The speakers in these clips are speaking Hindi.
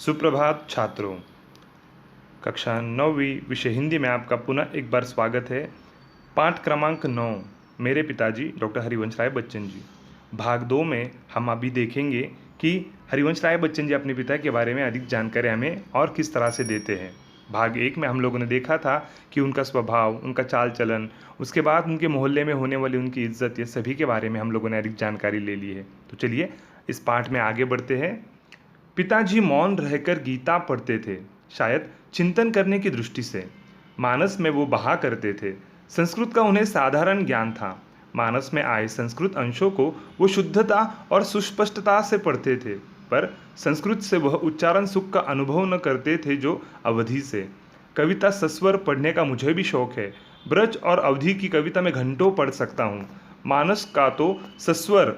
सुप्रभात छात्रों। कक्षा 9वीं विषय हिंदी में आपका पुनः एक बार स्वागत है। पाठ क्रमांक 9, मेरे पिताजी डॉक्टर हरिवंश राय बच्चन जी। भाग 2 में हम अभी देखेंगे कि हरिवंश राय बच्चन जी अपने पिता के बारे में अधिक जानकारी हमें और किस तरह से देते हैं। भाग 1 में हम लोगों ने देखा था कि उनका स्वभाव, उनका चाल चलन, उसके बाद उनके मोहल्ले में होने वाली उनकी इज्जत, ये सभी के बारे में हम लोगों ने अधिक जानकारी ले ली है। तो चलिए इस पाठ में आगे बढ़ते हैं। पिताजी मौन रहकर गीता पढ़ते थे, शायद चिंतन करने की दृष्टि से। मानस में वो बहा करते थे। संस्कृत का उन्हें साधारण ज्ञान था। मानस में आए संस्कृत अंशों को वो शुद्धता और सुस्पष्टता से पढ़ते थे, पर संस्कृत से वह उच्चारण सुख का अनुभव न करते थे जो अवधि से। कविता सस्वर पढ़ने का मुझे भी शौक है। ब्रज और अवधि की कविता मैं घंटों पढ़ सकता हूँ। मानस का तो सस्वर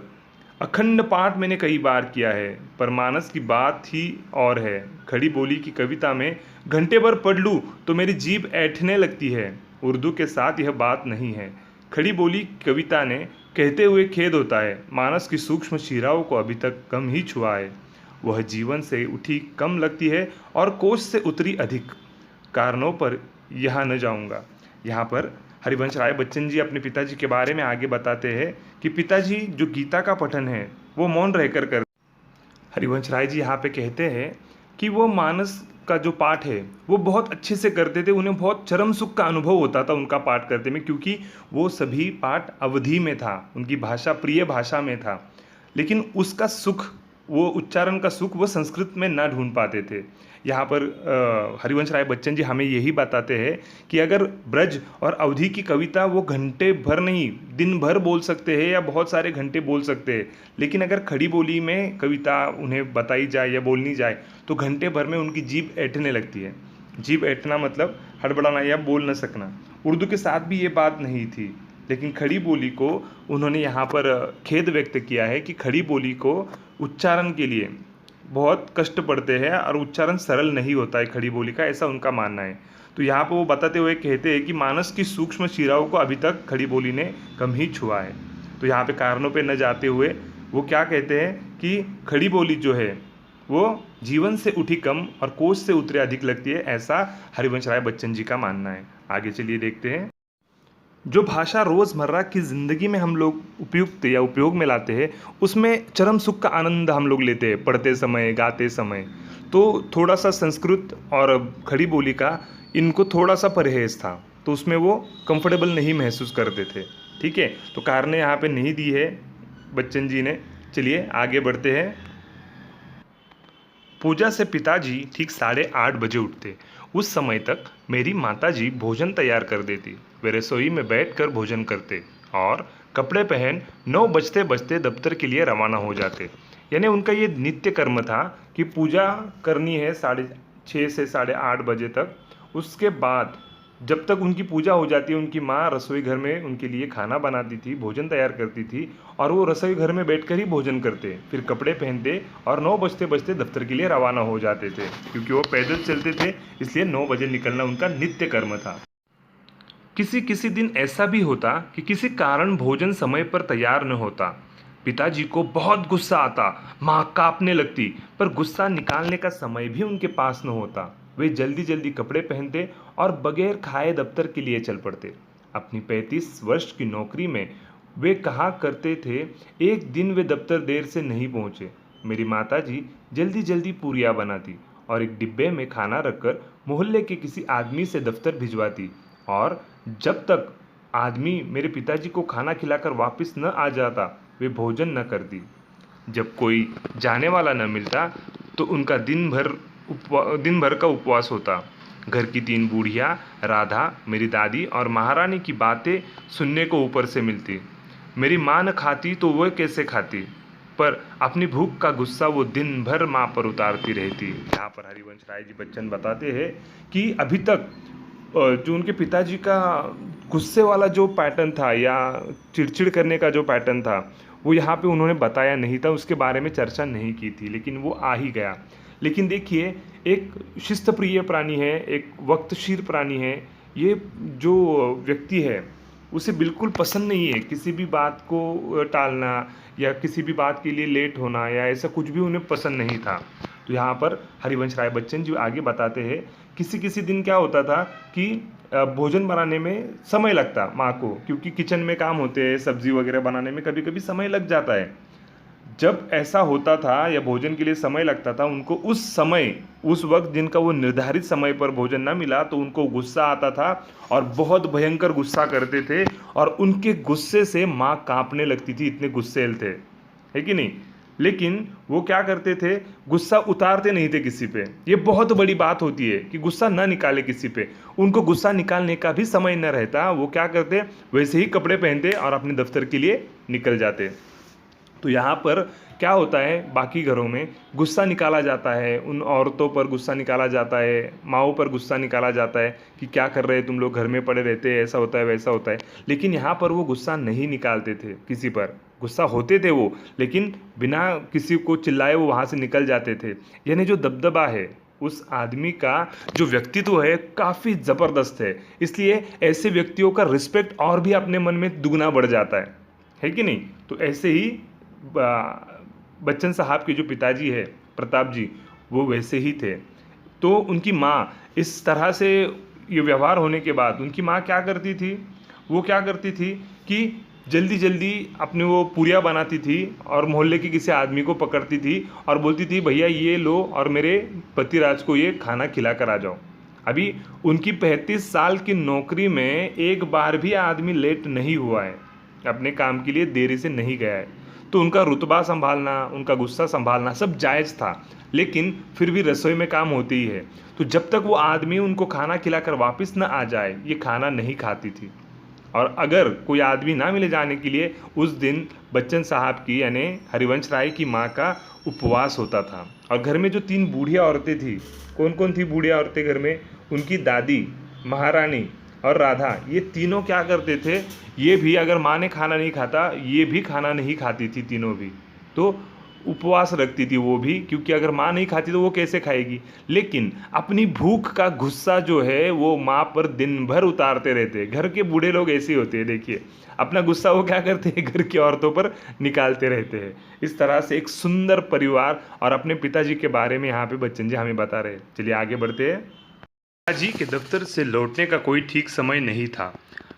अखंड पाठ मैंने कई बार किया है, पर मानस की बात ही और है। खड़ी बोली की कविता में घंटे भर पढ़ लूँ तो मेरी जीभ ऐंठने लगती है। उर्दू के साथ यह बात नहीं है। खड़ी बोली कविता ने कहते हुए खेद होता है, मानस की सूक्ष्म शिराओं को अभी तक कम ही छुआ है। वह जीवन से उठी कम लगती है और कोश से उतरी अधिक। कारणों पर यहाँ न जाऊँगा। यहाँ पर हरिवंश राय बच्चन जी अपने पिताजी के बारे में आगे बताते हैं कि पिताजी जो गीता का पठन है वो मौन रहकर कर। हरिवंश राय जी यहाँ पे कहते हैं कि वो मानस का जो पाठ है वो बहुत अच्छे से करते थे। उन्हें बहुत चरम सुख का अनुभव होता था उनका पाठ करते में, क्योंकि वो सभी पाठ अवधि में था, उनकी भाषा प्रिय भाषा में था। लेकिन उसका सुख, वो उच्चारण का सुख वो संस्कृत में ना ढूंढ पाते थे। यहाँ पर हरिवंश राय बच्चन जी हमें यही बताते हैं कि अगर ब्रज और अवधि की कविता वो घंटे भर नहीं, दिन भर बोल सकते हैं या बहुत सारे घंटे बोल सकते हैं, लेकिन अगर खड़ी बोली में कविता उन्हें बताई जाए या बोलनी जाए तो घंटे भर में उनकी जीभ ऐंठने लगती है। जीभ ऐंठना मतलब हड़बड़ाना या बोल न सकना। उर्दू के साथ भी ये बात नहीं थी, लेकिन खड़ी बोली को उन्होंने यहाँ पर खेद व्यक्त किया है कि खड़ी बोली को उच्चारण के लिए बहुत कष्ट पड़ते हैं और उच्चारण सरल नहीं होता है खड़ी बोली का, ऐसा उनका मानना है। तो यहाँ पर वो बताते हुए कहते हैं कि मानस की सूक्ष्म शिराओं को अभी तक खड़ी बोली ने कम ही छुआ है। तो यहाँ पे कारणों पे न जाते हुए वो क्या कहते हैं कि खड़ी बोली जो है वो जीवन से उठी कम और कोश से उतरे अधिक लगती है, ऐसा हरिवंश राय बच्चन जी का मानना है। आगे चलिए देखते हैं। जो भाषा रोज़मर्रा की ज़िंदगी में हम लोग उपयुक्त या उपयोग में लाते हैं, उसमें चरम सुख का आनंद हम लोग लेते हैं पढ़ते समय, गाते समय। तो थोड़ा सा संस्कृत और खड़ी बोली का इनको थोड़ा सा परहेज था, तो उसमें वो कंफर्टेबल नहीं महसूस करते थे। ठीक है, तो कारण यहाँ पे नहीं दी है बच्चन जी ने। चलिए आगे बढ़ते हैं। पूजा से पिताजी ठीक 8:30 बजे उठते। उस समय तक मेरी माताजी भोजन तैयार कर देती। वे रसोई में बैठकर भोजन करते और कपड़े पहन 9 बजते बजते दफ्तर के लिए रवाना हो जाते। यानी उनका ये नित्य कर्म था कि पूजा करनी है 6:30 से 8:30 बजे तक। उसके बाद जब तक उनकी पूजा हो जाती है, उनकी माँ रसोई घर में उनके लिए खाना बनाती थी, भोजन तैयार करती थी और वो रसोई घर में बैठकर ही भोजन करते, फिर कपड़े पहनते और 9 बजते बजते दफ्तर के लिए रवाना हो जाते थे। क्योंकि वो पैदल चलते थे, इसलिए 9 बजे निकलना उनका नित्य कर्म था। किसी किसी दिन ऐसा भी होता कि किसी कारण भोजन समय पर तैयार न होता। पिताजी को बहुत गुस्सा आता, माँ कांपने लगती, पर गुस्सा निकालने का समय भी उनके पास न होता। वे जल्दी जल्दी कपड़े पहनते और बगैर खाए दफ्तर के लिए चल पड़ते। अपनी 35 वर्ष की नौकरी में वे कहा करते थे, एक दिन वे दफ्तर देर से नहीं पहुँचे, मेरी माताजी जल्दी जल्दी पूरियाँ बनाती और एक डिब्बे में खाना रखकर मोहल्ले के किसी आदमी से दफ्तर भिजवाती, और जब तक आदमी मेरे पिताजी को खाना खिलाकर वापस न आ जाता वे भोजन न करती। जब कोई जाने वाला न मिलता तो उनका दिन भर का उपवास होता। घर की 3 बूढ़ियाँ, राधा, मेरी दादी और महारानी की बातें सुनने को ऊपर से मिलती। मेरी माँ न खाती तो वह कैसे खाती, पर अपनी भूख का गुस्सा वो दिन भर माँ पर उतारती रहती। यहाँ पर हरिवंश राय जी बच्चन बताते हैं कि अभी तक जो उनके पिताजी का गुस्से वाला जो पैटर्न था या चिड़चिड़ करने का जो पैटर्न था वो यहाँ पे उन्होंने बताया नहीं था, उसके बारे में चर्चा नहीं की थी, लेकिन वो आ ही गया। लेकिन देखिए, एक शिस्तप्रिय प्राणी है, एक वक्तशीर प्राणी है। ये जो व्यक्ति है उसे बिल्कुल पसंद नहीं है किसी भी बात को टालना या किसी भी बात के लिए लेट होना या ऐसा कुछ भी उन्हें पसंद नहीं था। तो यहाँ पर हरिवंश राय बच्चन जी आगे बताते हैं, किसी किसी दिन क्या होता था कि भोजन बनाने में समय लगता माँ को, क्योंकि किचन में काम होते हैं, सब्जी वगैरह बनाने में कभी कभी समय लग जाता है। जब ऐसा होता था या भोजन के लिए समय लगता था, उनको उस समय, उस वक्त जिनका वो निर्धारित समय पर भोजन ना मिला तो उनको गुस्सा आता था और बहुत भयंकर गुस्सा करते थे, और उनके गुस्से से माँ कांपने लगती थी, इतने गुस्सैल थे, है कि नहीं। लेकिन वो क्या करते थे, गुस्सा उतारते नहीं थे किसी पे। ये बहुत बड़ी बात होती है कि गुस्सा ना निकाले किसी पे। उनको गुस्सा निकालने का भी समय न रहता, वो क्या करते, वैसे ही कपड़े पहनते और अपने दफ्तर के लिए निकल जाते। तो यहाँ पर क्या होता है, बाकी घरों में गुस्सा निकाला जाता है, उन औरतों पर गुस्सा निकाला जाता है, माँओं पर गुस्सा निकाला जाता है कि क्या कर रहे हैं तुम लोग, घर में पड़े रहते हैं, ऐसा होता है वैसा होता है। लेकिन यहाँ पर वो गुस्सा नहीं निकालते थे किसी पर, गुस्सा होते थे वो, लेकिन बिना किसी को चिल्लाए वो वहाँ से निकल जाते थे। यानी जो दबदबा है उस आदमी का, जो व्यक्तित्व है, काफ़ी ज़बरदस्त है। इसलिए ऐसे व्यक्तियों का रिस्पेक्ट और भी अपने मन में दुगना बढ़ जाता है कि नहीं। तो ऐसे ही बच्चन साहब के जो पिताजी है प्रताप जी, वो वैसे ही थे। तो उनकी माँ, इस तरह से ये व्यवहार होने के बाद उनकी माँ क्या करती थी, वो क्या करती थी कि जल्दी जल्दी अपने वो पूरियाँ बनाती थी और मोहल्ले के किसी आदमी को पकड़ती थी और बोलती थी भैया ये लो और मेरे पतिराज को ये खाना खिला कर आ जाओ। अभी उनकी 35 साल की नौकरी में एक बार भी आदमी लेट नहीं हुआ है, अपने काम के लिए देरी से नहीं गया है। तो उनका रुतबा संभालना, उनका गुस्सा संभालना सब जायज़ था, लेकिन फिर भी रसोई में काम होती ही है। तो जब तक वो आदमी उनको खाना खिलाकर वापस न आ जाए, ये खाना नहीं खाती थी। और अगर कोई आदमी ना मिले जाने के लिए, उस दिन बच्चन साहब की यानी हरिवंश राय की माँ का उपवास होता था। और घर में जो 3 बूढ़िया औरतें थी, कौन कौन थी बूढ़िया औरतें घर में, उनकी दादी, महारानी और राधा, ये तीनों क्या करते थे, ये भी अगर माँ ने खाना नहीं खाता, ये भी खाना नहीं खाती थी, तीनों भी। तो उपवास रखती थी वो भी, क्योंकि अगर माँ नहीं खाती तो वो कैसे खाएगी। लेकिन अपनी भूख का गुस्सा जो है वो माँ पर दिन भर उतारते रहते। घर के बूढ़े लोग ऐसे होते हैं, देखिए, अपना गुस्सा वो क्या करते हैं, घर की औरतों पर निकालते रहते हैं। इस तरह से एक सुंदर परिवार और अपने पिताजी के बारे में यहाँ पे बच्चन जी हमें बता रहे हैं। चलिए आगे बढ़ते हैं। पिताजी के दफ्तर से लौटने का कोई ठीक समय नहीं था।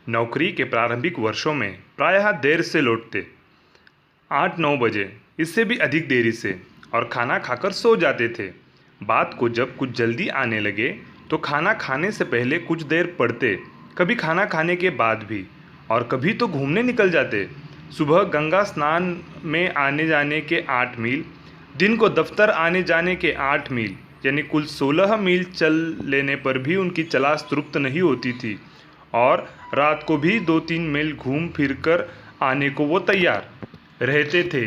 नौकरी के प्रारंभिक वर्षों में प्रायः देर से लौटते, 8-9 बजे, इससे भी अधिक देरी से, और खाना खाकर सो जाते थे। बात को जब कुछ जल्दी आने लगे तो खाना खाने से पहले कुछ देर पढ़ते, कभी खाना खाने के बाद भी, और कभी तो घूमने निकल जाते। सुबह गंगा स्नान में आने जाने के 8 मील, दिन को दफ्तर आने जाने के 8 मील, यानी कुल 16 मील चल लेने पर भी उनकी चलास तृप्त नहीं होती थी, और रात को भी 2-3 मील घूम फिर कर आने को वो तैयार रहते थे।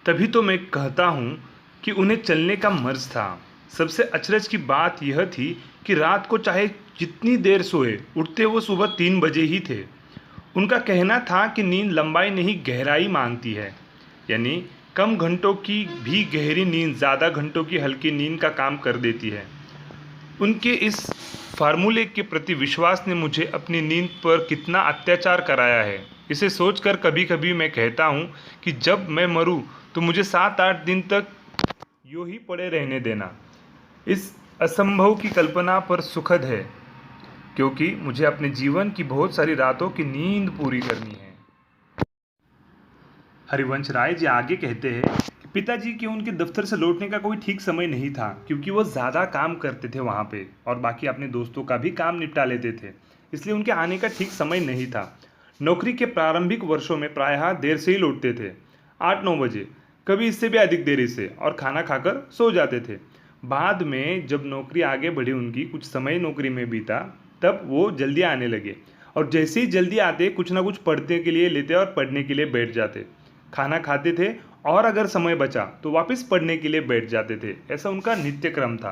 तभी तो मैं कहता हूँ कि उन्हें चलने का मर्ज था। सबसे अचरज की बात यह थी कि रात को चाहे जितनी देर सोए, उठते वो सुबह 3 बजे ही थे। उनका कहना था कि नींद लंबाई नहीं गहराई मांगती है, यानी कम घंटों की भी गहरी नींद ज़्यादा घंटों की हल्की नींद का काम कर देती है। उनके इस फार्मूले के प्रति विश्वास ने मुझे अपनी नींद पर कितना अत्याचार कराया है, इसे सोचकर कभी कभी मैं कहता हूँ कि जब मैं मरूँ तो मुझे 7-8 दिन तक यूँ ही पड़े रहने देना। इस असंभव की कल्पना पर सुखद है, क्योंकि मुझे अपने जीवन की बहुत सारी रातों की नींद पूरी करनी है। हरिवंश राय जी आगे कहते हैं कि पिताजी के उनके दफ्तर से लौटने का कोई ठीक समय नहीं था, क्योंकि वो ज़्यादा काम करते थे वहाँ पे और बाकी अपने दोस्तों का भी काम निपटा लेते थे, इसलिए उनके आने का ठीक समय नहीं था। नौकरी के प्रारंभिक वर्षों में प्रायः देर से ही लौटते थे, 8-9 बजे, कभी इससे भी अधिक देरी से, और खाना खाकर सो जाते थे। बाद में जब नौकरी आगे बढ़ी, उनकी कुछ समय नौकरी में बीता, तब वो जल्दी आने लगे, और जैसे ही जल्दी आते कुछ ना कुछ पढ़ने के लिए लेते और पढ़ने के लिए बैठ जाते। खाना खाते थे और अगर समय बचा तो वापस पढ़ने के लिए बैठ जाते थे। ऐसा उनका नित्य क्रम था।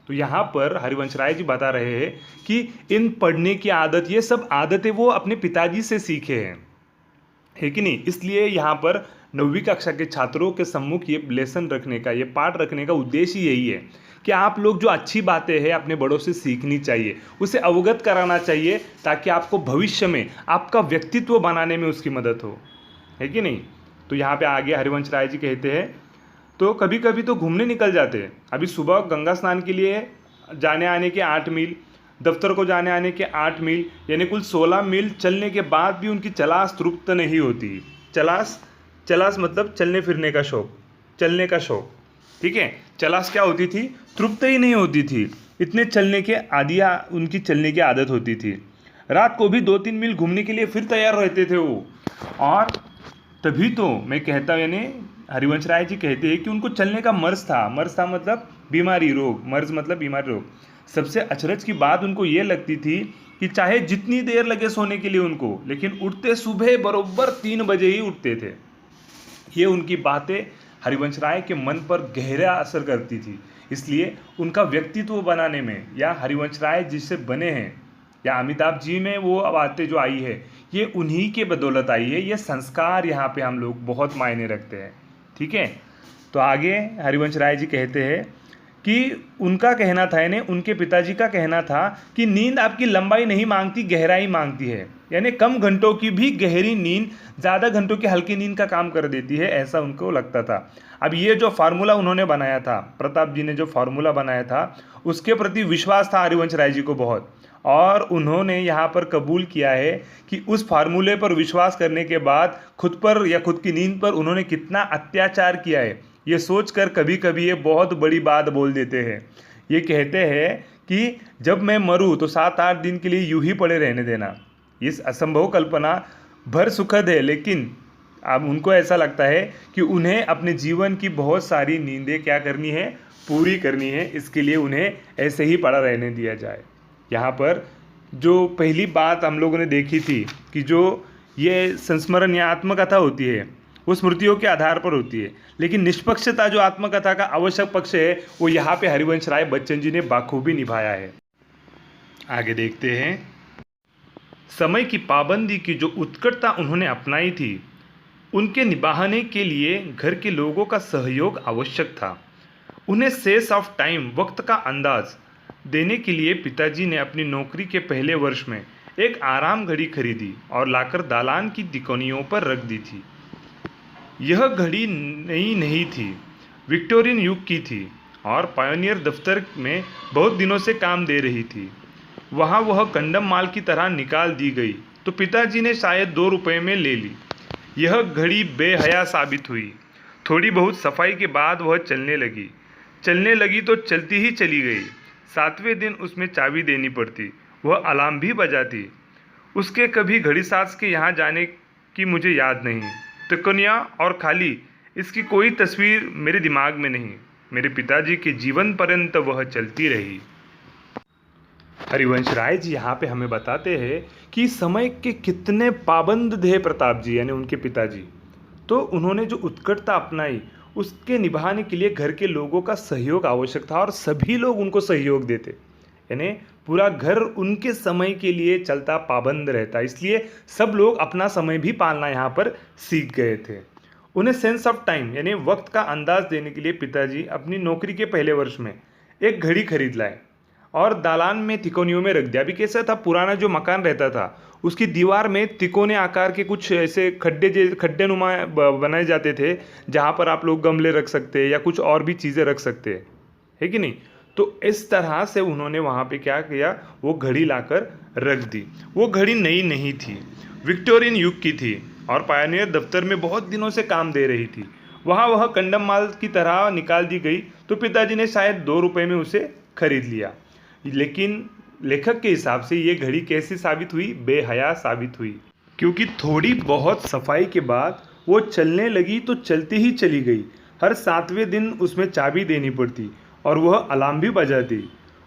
तो यहाँ पर हरिवंश राय जी बता रहे हैं कि इन पढ़ने की आदत, ये सब आदतें वो अपने पिताजी से सीखे हैं, है कि नहीं। इसलिए यहाँ पर 9वीं कक्षा के छात्रों के सम्मुख ये लेसन रखने का, ये पाठ रखने का उद्देश्य यही है कि आप लोग जो अच्छी बातें हैं अपने बड़ों से सीखनी चाहिए, उसे अवगत कराना चाहिए, ताकि आपको भविष्य में आपका व्यक्तित्व बनाने में उसकी मदद हो, है कि नहीं। तो यहाँ पे आगे हरिवंश राय जी कहते हैं, तो कभी कभी तो घूमने निकल जाते। अभी सुबह गंगा स्नान के लिए जाने आने के 8 मील, दफ्तर को जाने आने के 8 मील, यानी कुल 16 मील चलने के बाद भी उनकी चलास तृप्त नहीं होती। चलास चलास मतलब चलने फिरने का शौक, चलने का शौक, ठीक है। चलास क्या होती थी? तृप्त ही नहीं होती थी, इतने चलने के आदिया उनकी चलने की आदत होती थी। रात को भी 2-3 मील घूमने के लिए फिर तैयार रहते थे वो। और तभी तो मैं कहता हूँ, यानी हरिवंश राय जी कहते हैं कि उनको चलने का मर्ज था। मर्ज था मतलब बीमारी, रोग, मर्ज मतलब बीमारी, रोग। सबसे अचरज की बात उनको ये लगती थी कि चाहे जितनी देर लगे सोने के लिए उनको, लेकिन उठते सुबह बरोबर 3 बजे ही उठते थे। ये उनकी बातें हरिवंश राय के मन पर गहरा असर करती थी। इसलिए उनका व्यक्तित्व बनाने में, या हरिवंश राय जिससे बने हैं, या अमिताभ जी में वो बातें जो आई है, ये उन्हीं के बदौलत आई है। ये संस्कार यहाँ पे हम लोग बहुत मायने रखते हैं, ठीक है। तो आगे हरिवंश राय जी कहते हैं कि उनका कहना था, यानी उनके पिताजी का कहना था कि नींद आपकी लंबाई नहीं मांगती, गहराई मांगती है। यानी कम घंटों की भी गहरी नींद ज़्यादा घंटों की हल्की नींद का काम कर देती है, ऐसा उनको लगता था। अब ये जो फार्मूला उन्होंने बनाया था, प्रताप जी ने जो फार्मूला बनाया था, उसके प्रति विश्वास था हरिवंश राय जी को बहुत, और उन्होंने यहाँ पर कबूल किया है कि उस फार्मूले पर विश्वास करने के बाद खुद पर या खुद की नींद पर उन्होंने कितना अत्याचार किया है, ये सोचकर कभी कभी ये बहुत बड़ी बात बोल देते हैं। ये कहते हैं कि जब मैं मरूं तो 7-8 दिन के लिए यूं ही पड़े रहने देना। इस असंभव कल्पना भर सुखद है, लेकिन अब उनको ऐसा लगता है कि उन्हें अपने जीवन की बहुत सारी नींदें क्या करनी है, पूरी करनी है। इसके लिए उन्हें ऐसे ही पड़ा रहने दिया जाए। यहाँ पर जो पहली बात हम लोगों ने देखी थी कि जो ये संस्मरण या आत्मकथा होती है वो स्मृतियों के आधार पर होती है, लेकिन निष्पक्षता जो आत्मकथा का आवश्यक पक्ष है वो यहाँ पे हरिवंश राय बच्चन जी ने बाखूबी निभाया है। आगे देखते हैं। समय की पाबंदी की जो उत्कटता उन्होंने अपनाई थी, उनके निभाने के लिए घर के लोगों का सहयोग आवश्यक था। उन्हें सेंस ऑफ टाइम, वक्त का अंदाज देने के लिए पिताजी ने अपनी नौकरी के पहले वर्ष में एक आराम घड़ी खरीदी और लाकर दालान की तिकोनियों पर रख दी थी। यह घड़ी नई नहीं थी, विक्टोरियन युग की थी और पायोनियर दफ्तर में बहुत दिनों से काम दे रही थी। वहाँ वह कंडम माल की तरह निकाल दी गई तो पिताजी ने शायद 2 रुपये में ले ली। यह घड़ी बेहया साबित हुई। थोड़ी बहुत सफाई के बाद वह चलने लगी तो चलती ही चली गई। 7वें दिन उसमें चाबी देनी पड़ती, वह अलार्म भी बजाती। उसके कभी घड़ी सास के यहाँ जाने की मुझे याद नहीं। तिकोनिया और खाली, इसकी कोई तस्वीर मेरे दिमाग में नहीं। मेरे पिताजी के जीवन पर्यंत वह चलती रही। हरिवंश राय जी यहाँ पे हमें बताते हैं कि समय के कितने पाबंद थे प्रताप जी, यानी उनके पिताजी। तो उन्होंने जो उत्कटता अपनाई, उसके निभाने के लिए घर के लोगों का सहयोग आवश्यक था और सभी लोग उनको सहयोग देते, यानी पूरा घर उनके समय के लिए चलता, पाबंद रहता। इसलिए सब लोग अपना समय भी पालना यहाँ पर सीख गए थे। उन्हें सेंस ऑफ टाइम, यानी वक्त का अंदाज देने के लिए पिताजी अपनी नौकरी के पहले वर्ष में एक घड़ी खरीद लाए और दालान में तिकोनियों में रख दिया। अभी कैसा था, पुराना जो मकान रहता था उसकी दीवार में तिकोने आकार के कुछ ऐसे खड्डे नुमा बनाए जाते थे, जहाँ पर आप लोग गमले रख सकते हैं या कुछ और भी चीज़ें रख सकते हैं, है कि नहीं। तो इस तरह से उन्होंने वहाँ पे क्या किया, वो घड़ी लाकर रख दी। वो घड़ी नई नहीं थी, विक्टोरियन युग की थी और पायनियर दफ्तर में बहुत दिनों से काम दे रही थी। वहाँ वह कंडम माल की तरह निकाल दी गई तो पिताजी ने शायद 2 रुपये में उसे खरीद लिया। लेकिन लेखक के हिसाब से ये घड़ी कैसी साबित हुई, बेहया साबित हुई, क्योंकि थोड़ी बहुत सफाई के बाद वो चलने लगी तो चलती ही चली गई। हर 7वें दिन उसमें चाबी देनी पड़ती और वह अलार्म भी बजाती।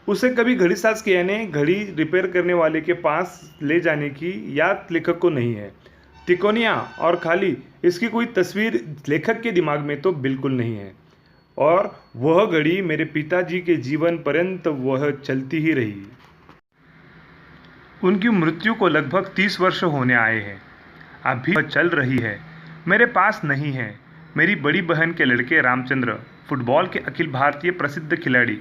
उसे कभी घड़ी साज के, यानी घड़ी रिपेयर करने वाले के पास ले जाने की याद लेखक को नहीं है। तिकोनिया और खाली, इसकी कोई तस्वीर लेखक के दिमाग में तो बिल्कुल नहीं है। और वह घड़ी मेरे पिताजी के जीवन पर्यंत वह चलती ही रही। उनकी मृत्यु को लगभग 30 वर्ष होने आए हैं, अभी वह चल रही है। मेरे पास नहीं है। मेरी बड़ी बहन के लड़के रामचंद्र, फुटबॉल के अखिल भारतीय प्रसिद्ध खिलाड़ी,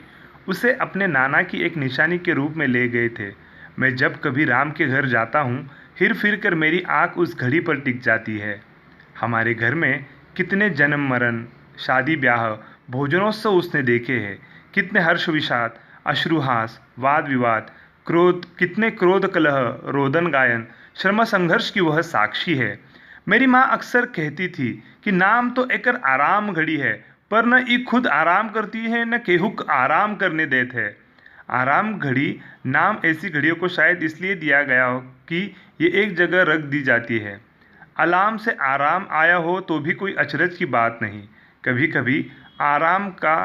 उसे अपने नाना की एक निशानी के रूप में ले गए थे। मैं जब कभी राम के घर जाता हूँ, हिर फिर कर मेरी आँख उस घड़ी पर टिक जाती है। हमारे घर में कितने जन्म मरण, शादी ब्याह, भोजनोत्सव उसने देखे हैं। कितने हर्ष विषाद, अश्रुहास, वाद विवाद, कितने क्रोध कलह, रोदन गायन, श्रम संघर्ष की वह साक्षी है। मेरी माँ अक्सर कहती थी कि नाम तो एक आराम घड़ी है, पर न ई खुद आराम करती है न केहुक आराम करने देते है। आराम घड़ी नाम ऐसी घड़ियों को शायद इसलिए दिया गया हो कि ये एक जगह रख दी जाती है। अलार्म से आराम आया हो तो भी कोई अचरज की बात नहीं। कभी कभी आराम का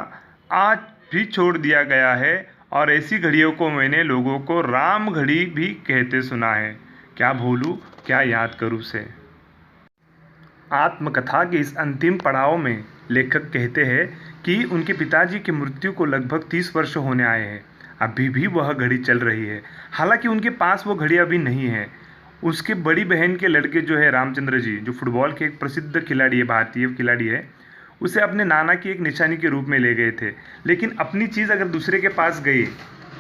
आज भी छोड़ दिया गया है, और ऐसी घड़ियों को मैंने लोगों को राम घड़ी भी कहते सुना है। क्या भूलूं, क्या याद करूं से। आत्मकथा के इस अंतिम पड़ाव में लेखक कहते हैं कि उनके पिताजी की मृत्यु को लगभग 30 वर्ष होने आए हैं। अभी भी वह घड़ी चल रही है। हालांकि उनके पास वो घड़ी अभी नहीं है। उसके बड़ी बहन के लड़के जो है रामचंद्र जी, जो फुटबॉल के एक प्रसिद्ध खिलाड़ी है, भारतीय खिलाड़ी है, उसे अपने नाना की एक निशानी के रूप में ले गए थे। लेकिन अपनी चीज़ अगर दूसरे के पास गई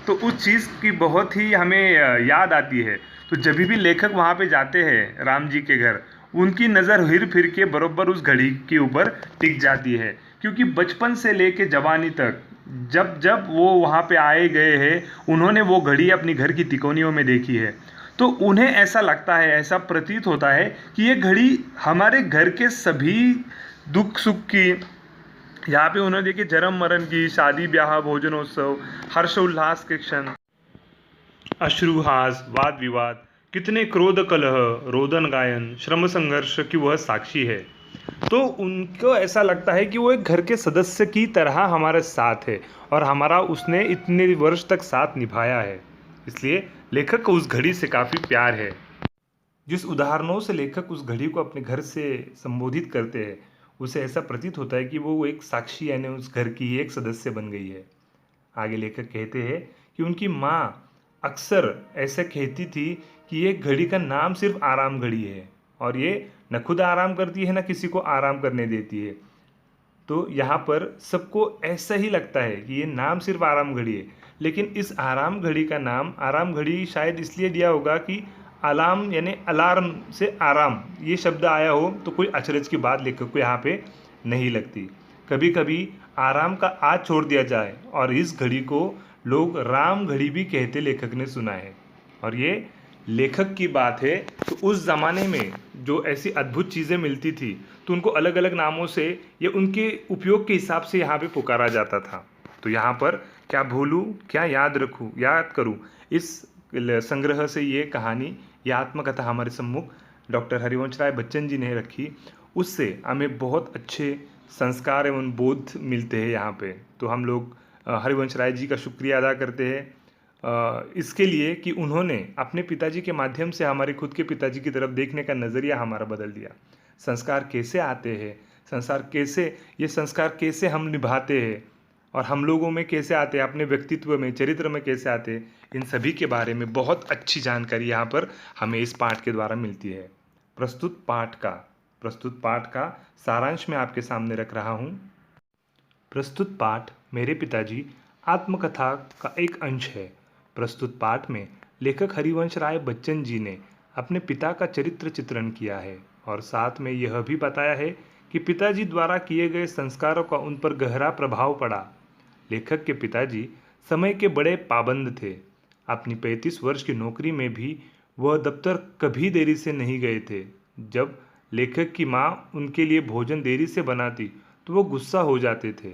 तो उस चीज़ की बहुत ही हमें याद आती है। तो जब भी लेखक वहाँ पे जाते हैं राम जी के घर, उनकी नज़र हिर फिर के बरोबर उस घड़ी के ऊपर टिक जाती है। क्योंकि बचपन से लेके जवानी तक जब जब वो वहाँ पे आए गए हैं, उन्होंने वो घड़ी अपनी घर की तिकोनियों में देखी है। तो उन्हें ऐसा लगता है, ऐसा प्रतीत होता है कि ये घड़ी हमारे घर के सभी दुख सुख की, यहाँ पे उन्होंने देखिए जन्म मरण की, शादी ब्याह, भोजनोत्सव, हर्ष उल्लास के क्षण, अश्रुहास, वाद विवाद, कितने क्रोध कलह, रोदन गायन, श्रम संघर्ष की वह साक्षी है। तो उनको ऐसा लगता है कि वो एक घर के सदस्य की तरह हमारे साथ है, और हमारा उसने इतने वर्ष तक साथ निभाया है। इसलिए लेखक को उस घड़ी से काफ़ी प्यार है। जिस उदाहरणों से लेखक उस घड़ी को अपने घर से संबोधित करते हैं, उसे ऐसा प्रतीत होता है कि वो एक साक्षी यानी उस घर की ही एक सदस्य बन गई है। आगे लेखक कहते हैं कि उनकी माँ अक्सर ऐसा कहती थी कि ये घड़ी का नाम सिर्फ आराम घड़ी है, और ये न खुद आराम करती है न किसी को आराम करने देती है। तो यहाँ पर सबको ऐसा ही लगता है कि ये नाम सिर्फ आराम घड़ी है, लेकिन इस आराम घड़ी का नाम आराम घड़ी शायद इसलिए दिया होगा कि अलार्म यानी अलार्म से आराम ये शब्द आया हो, तो कोई अचरज की बात लेखक को यहाँ पे नहीं लगती। कभी कभी आराम का आज छोड़ दिया जाए, और इस घड़ी को लोग राम घड़ी भी कहते लेखक ने सुना है। और ये लेखक की बात है। तो उस ज़माने में जो ऐसी अद्भुत चीज़ें मिलती थी, तो उनको अलग अलग नामों से या उनके उपयोग के हिसाब से यहाँ पे पुकारा जाता था। तो यहाँ पर क्या भूलूं, क्या याद रखूं, याद करूं, इस संग्रह से ये कहानी, ये आत्मकथा हमारे सम्मुख डॉक्टर हरिवंश राय बच्चन जी ने रखी। उससे हमें बहुत अच्छे संस्कार एवं बोध मिलते हैं यहाँ पे। तो हम लोग हरिवंश राय जी का शुक्रिया अदा करते हैं इसके लिए कि उन्होंने अपने पिताजी के माध्यम से हमारे खुद के पिताजी की तरफ देखने का नज़रिया हमारा बदल दिया। संस्कार कैसे आते हैं, ये संस्कार कैसे हम निभाते हैं, और हम लोगों में कैसे आते हैं, अपने व्यक्तित्व में, चरित्र में कैसे आते हैं, इन सभी के बारे में बहुत अच्छी जानकारी यहाँ पर हमें इस पाठ के द्वारा मिलती है। प्रस्तुत पाठ का सारांश मैं आपके सामने रख रहा हूँ। प्रस्तुत पाठ मेरे पिताजी आत्मकथा का एक अंश है। प्रस्तुत पाठ में लेखक हरिवंश राय बच्चन जी ने अपने पिता का चरित्र चित्रण किया है, और साथ में यह भी बताया है कि पिताजी द्वारा किए गए संस्कारों का उन पर गहरा प्रभाव पड़ा। लेखक के पिताजी समय के बड़े पाबंद थे। अपनी 35 वर्ष की नौकरी में भी वह दफ्तर कभी देरी से नहीं गए थे। जब लेखक की माँ उनके लिए भोजन देरी से बनाती तो वो गुस्सा हो जाते थे।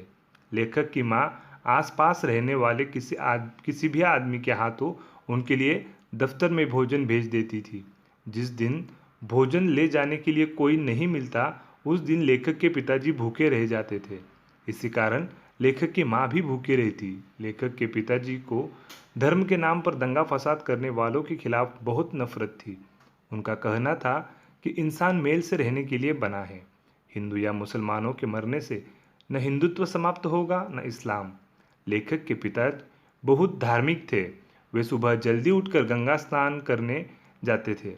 लेखक की माँ आसपास रहने वाले किसी भी आदमी के हाथों उनके लिए दफ्तर में भोजन भेज देती थी। जिस दिन भोजन ले जाने के लिए कोई नहीं मिलता, उस दिन लेखक के पिताजी भूखे रह जाते थे। इसी कारण लेखक की माँ भी भूखी रहती। लेखक के पिताजी को धर्म के नाम पर दंगा फसाद करने वालों के खिलाफ बहुत नफरत थी। उनका कहना था कि इंसान मेल से रहने के लिए बना है। हिंदू या मुसलमानों के मरने से न हिंदुत्व समाप्त होगा न इस्लाम। लेखक के पिता बहुत धार्मिक थे। वे सुबह जल्दी उठकर गंगा स्नान करने जाते थे,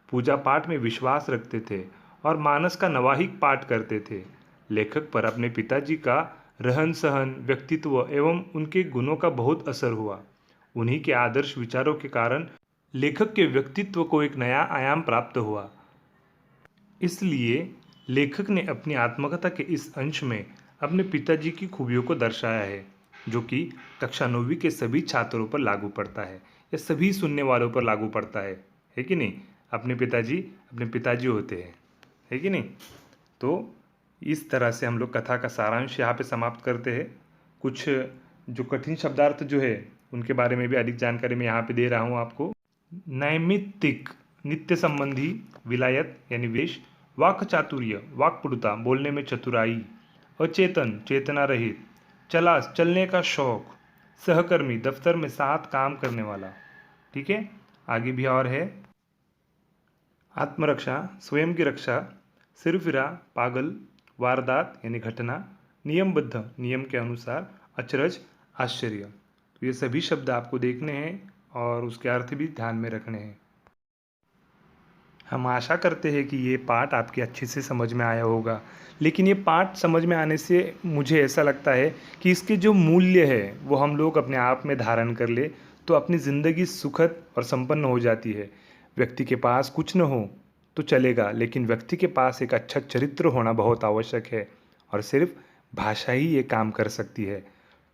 पूजा पाठ में विश्वास रखते थे और मानस का नवाहिक पाठ करते थे। लेखक पर अपने पिताजी का रहन सहन, व्यक्तित्व एवं उनके गुणों का बहुत असर हुआ। उन्हीं के आदर्श विचारों के कारण लेखक के व्यक्तित्व को एक नया आयाम प्राप्त हुआ। इसलिए लेखक ने अपनी आत्मकथा के इस अंश में अपने पिताजी की खूबियों को दर्शाया है, जो कि कक्षा 9वीं के सभी छात्रों पर लागू पड़ता है या सभी सुनने वालों पर लागू पड़ता है कि नहीं। अपने पिताजी होते हैं, है कि नहीं। तो इस तरह से हम लोग कथा का सारांश यहाँ पे समाप्त करते हैं। कुछ जो कठिन शब्दार्थ जो है उनके बारे में भी अधिक जानकारी मैं यहाँ पे दे रहा हूँ आपको। नैमित्तिक, नित्य संबंधी, विलायत यानी वेश, वाक चातुर्य, वाक्पटुता, बोलने में चतुराई, अचेतन, चेतना रहित, चलास, चलने का शौक, सहकर्मी, दफ्तर में साथ काम करने वाला। ठीक है, आगे भी और है। आत्मरक्षा, स्वयं की रक्षा, सिरफिरा, पागल, वारदात यानी घटना, नियमबद्ध, नियम के अनुसार, अचरज, आश्चर्य। तो ये सभी शब्द आपको देखने हैं और उसके अर्थ भी ध्यान में रखने हैं। हम आशा करते हैं कि ये पाठ आपके अच्छे से समझ में आया होगा, लेकिन ये पाठ समझ में आने से मुझे ऐसा लगता है कि इसके जो मूल्य है वो हम लोग अपने आप में धारण कर ले तो अपनी ज़िंदगी सुखद और संपन्न हो जाती है। व्यक्ति के पास कुछ न हो तो चलेगा, लेकिन व्यक्ति के पास एक अच्छा चरित्र होना बहुत आवश्यक है और सिर्फ भाषा ही ये काम कर सकती है।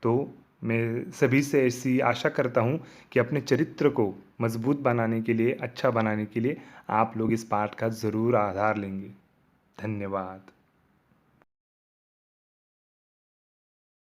तो मैं सभी से ऐसी आशा करता हूँ कि अपने चरित्र को मजबूत बनाने के लिए, अच्छा बनाने के लिए आप लोग इस पाठ का ज़रूर आधार लेंगे। धन्यवाद।